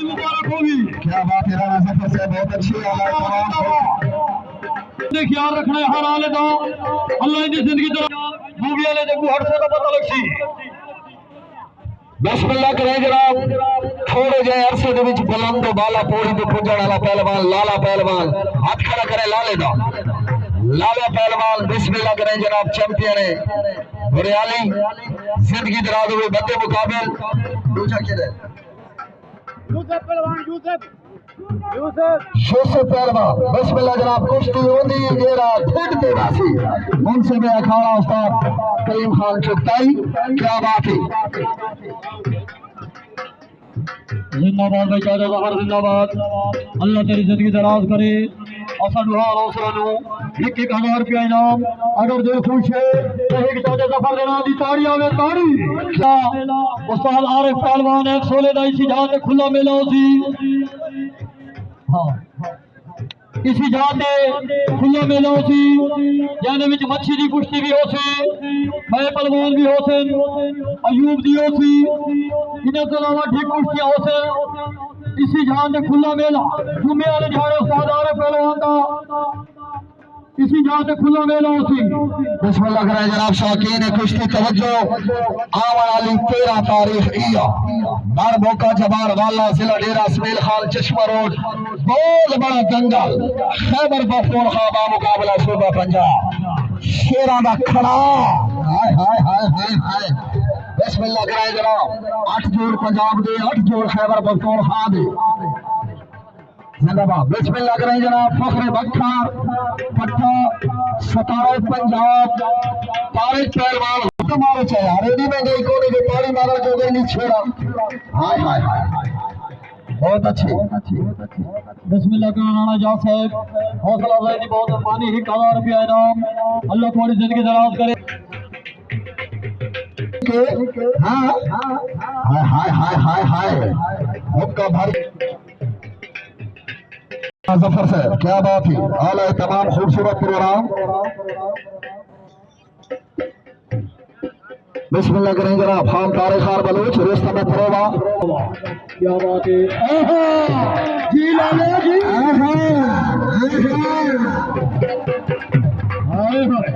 क्या बात है राणा सफर से बहुत अच्छी ख्याल रखना हर हाले दा अल्लाह दी जिंदगी तरफ मूवी वाले देखो हर से पता लगसी बिस्मिल्लाह करें जनाब थोड़े जे अरसे दे विच बुलंद बाला पौड़ी ते पुजण वाला पहलवान लाला पहलवान हाथ खड़ा करे लाले दा लाला पहलवान बिस्मिल्लाह करें जनाब चैंपियन है बुरियाली जिंदगी दराज हुए बदे मुकाबिल दूसरा किधर यूसुफ पहलवान यूसुफ पहलवान बिस्मिल्लाह जनाब कुश्ती होंदी जेरा ठेड दे वासी मुंसिब अखाड़ा उस्ताद करीम खान चुगताई क्या बात है जिंदाबाद भाई चाचा जफर जिंदाबाद अल्लाह तेरी जिंदगी दराज करे असन हाल हौसला नु 1,000 रुपया इनाम अगर दिल खुश है तो एक चाचा जफर देना दी ताड़ी आवे ताड़ी उस्ताद आरिफ पहलवान एक सोले दा इसी जहां ते खुला मेला होसी हाँ इसी जहां ते खुला मेला होसी जाने विच मच्छी दी कुश्ती भी होसी मैं पहलवान भी होसे अयूब दी होसी इन्हें तो अलावा ठीक कुश्तियां होसे इसी जहां ते खुला मेला जुमे वाले दिहाड़े उस्ताद आरिफ पहलवान दा इसी जहां से खुला मेला होसी बिस्मिल्लाह करें जनाब शौकीन कुश्ती तवज्जो आवन वाली 13 तारीख इया बार बोका जबार वाला जिला डेरा इसमाइल खान चश्मा रोड बहुत बड़ा दंगल खैबर पख्तूनख्वा बा मुकाबला सूबा पंजाब शेरां दा खड़ा हाय हाय हाय हाय हाय बिस्मिल्लाह करें जनाब 8 जोड़ पंजाब दे 8 जोड़ खैबर पख्तूनख्वा दे जिंदाबाद बिस्मिल्लाह करें जनाब फखरे बख्तर पट्टा 17 पंजाब तारिक पहलवान तुम्हारे चाहे रेडी में गई कोने के पानी मारा जो गई नहीं छोड़ा हाय हाय हाय बहुत अच्छी बिस्मिल्लाह करें राणा जा साहब हौसला अफजाई दी बहुत मेहरबानी 1,000 रुपया इनाम अल्लाह तुम्हारी जिंदगी दराज करे हाय हाय हाय हाय हाय हुक्का भारी जफर से क्या बात है आला तमाम खूबसूरत प्रोग्राम बिस्मिल्लाह करें जरा खान तारे खान बलूच रुस्तम परोवा क्या बात है जी लाले जी हाय हाय हाय हाय